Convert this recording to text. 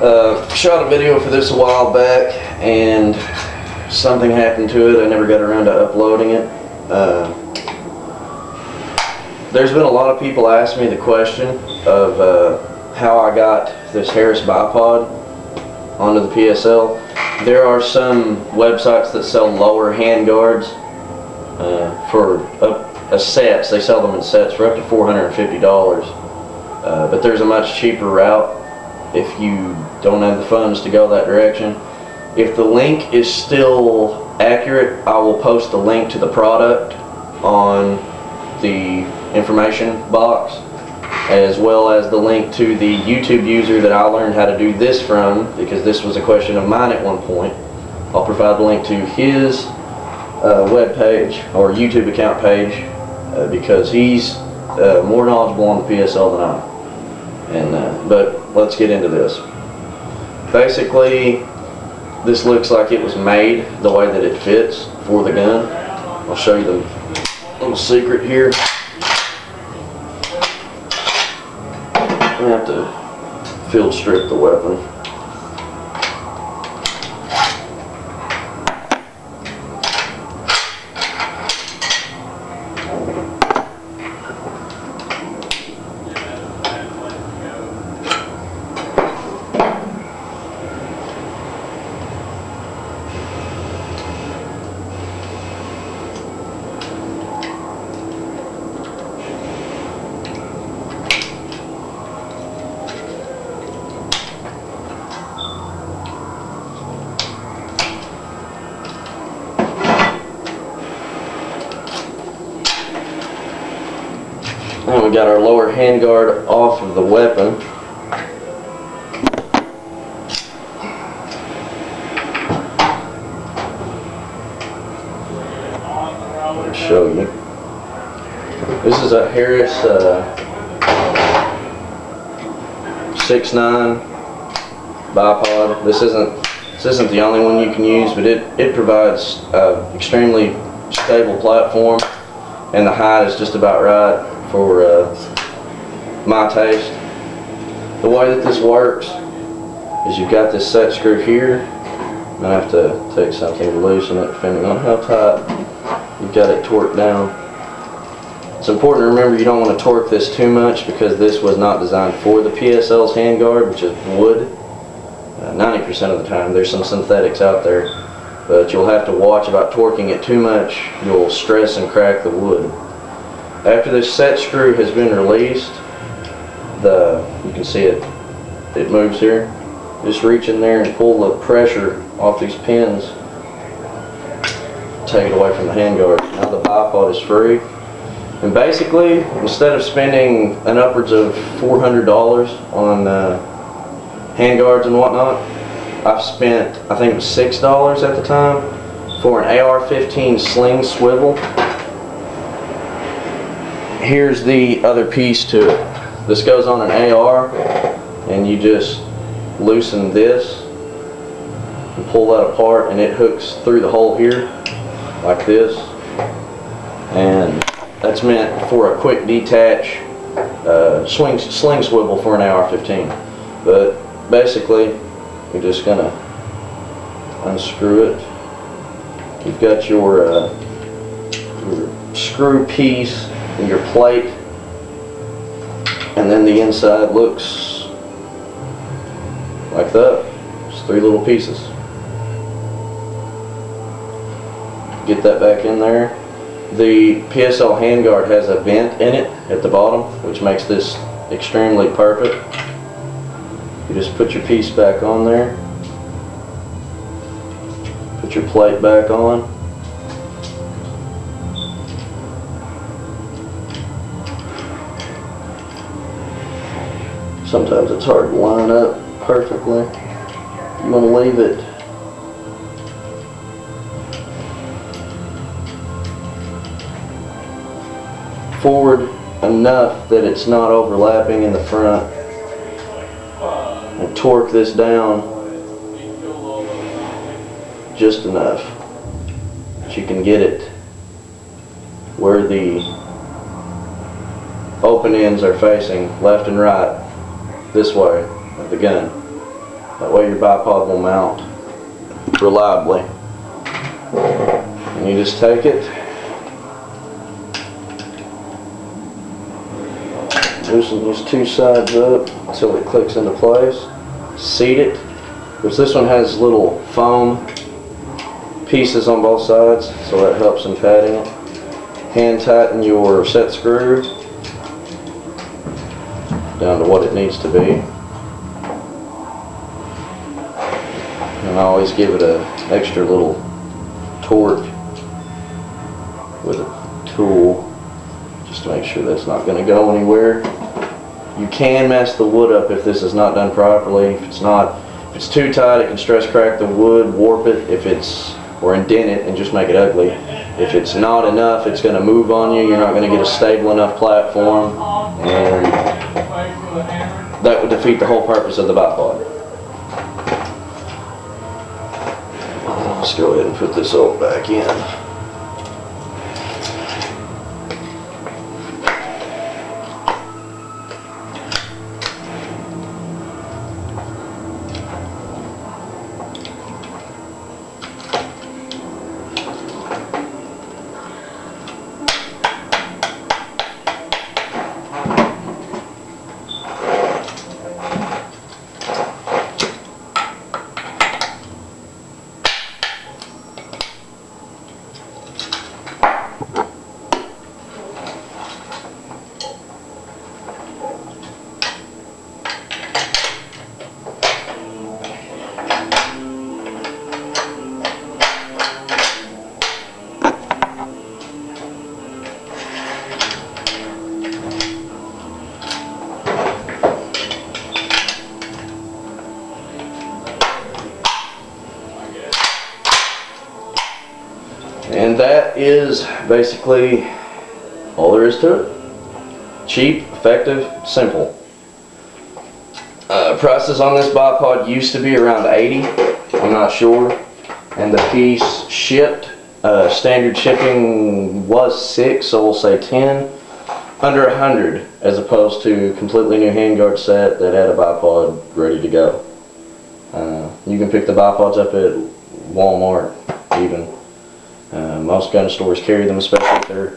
Shot a video for this a while back, and something happened to it. I never got around to uploading it. There's been a lot of people ask me the question of how I got this Harris bipod onto the PSL. There are some websites that sell lower hand guards for a sets. They sell them in sets for up to $450. But there's a much cheaper route if you don't have the funds to go that direction. If the link is still accurate, I will post the link to the product on the information box, as well as the link to the YouTube user that I learned how to do this from, because this was a question of mine at one point. I'll provide the link to his web page or YouTube account page because he's more knowledgeable on the PSL than I am. But let's get into this. Basically, this looks like it was made the way that it fits for the gun. I'll show you the little secret here. I have to field strip the weapon. And we got our lower handguard off of the weapon. I'll show you. This is a Harris 6.9 bipod. This isn't the only one you can use, but it provides an extremely stable platform, and the height is just about right for my taste. The way that this works is you've got this set screw here. I'm going to have to take something to loosen it depending on how tight you've got it torqued down. It's important to remember you don't want to torque this too much because this was not designed for the PSL's handguard, which is wood. 90% of the time. There's some synthetics out there, but you'll have to watch about torquing it too much. You'll stress and crack the wood. After this set screw has been released, you can see it moves here. Just reach in there and pull the pressure off these pins. Take it away from the handguard. Now the bipod is free. And basically, instead of spending an upwards of $400 on handguards and whatnot, I've spent, I think it was $6 at the time, for an AR-15 sling swivel. Here's the other piece to it. This goes on an AR, and you just loosen this and pull that apart, and it hooks through the hole here like this, and that's meant for a quick detach sling swivel for an AR-15. But basically, you're just gonna unscrew it. You've got your screw piece and your plate, and then the inside looks like that. Just 3 little pieces. Get that back in there. The PSL handguard has a vent in it at the bottom, which makes this extremely perfect. You just put your piece back on there. Put your plate back on. Sometimes it's hard to line up perfectly. You want to leave it forward enough that it's not overlapping in the front, and torque this down just enough that you can get it where the open ends are facing left and right this way of the gun. That way your bipod will mount reliably. And you just take it, loosen these two sides up until it clicks into place. Seat it, because this one has little foam pieces on both sides, so that helps in padding it. Hand tighten your set screw down to what it needs to be. And I always give it an extra little torque with a tool just to make sure that's not going to go anywhere. You can mess the wood up if this is not done properly. If it's too tight, it can stress crack the wood, warp it, or indent it and just make it ugly. If it's not enough, it's going to move on you. You're not going to get a stable enough platform, and that would defeat the whole purpose of the bipod. Let's go ahead and put this all back in. And that is basically all there is to it. Cheap, effective, simple. Prices on this bipod used to be around 80, I'm not sure. And the piece shipped, standard shipping was 6, so we'll say 10. Under 100, as opposed to completely new handguard set that had a bipod ready to go. You can pick the bipods up at Walmart even. Most gun stores carry them, especially if they're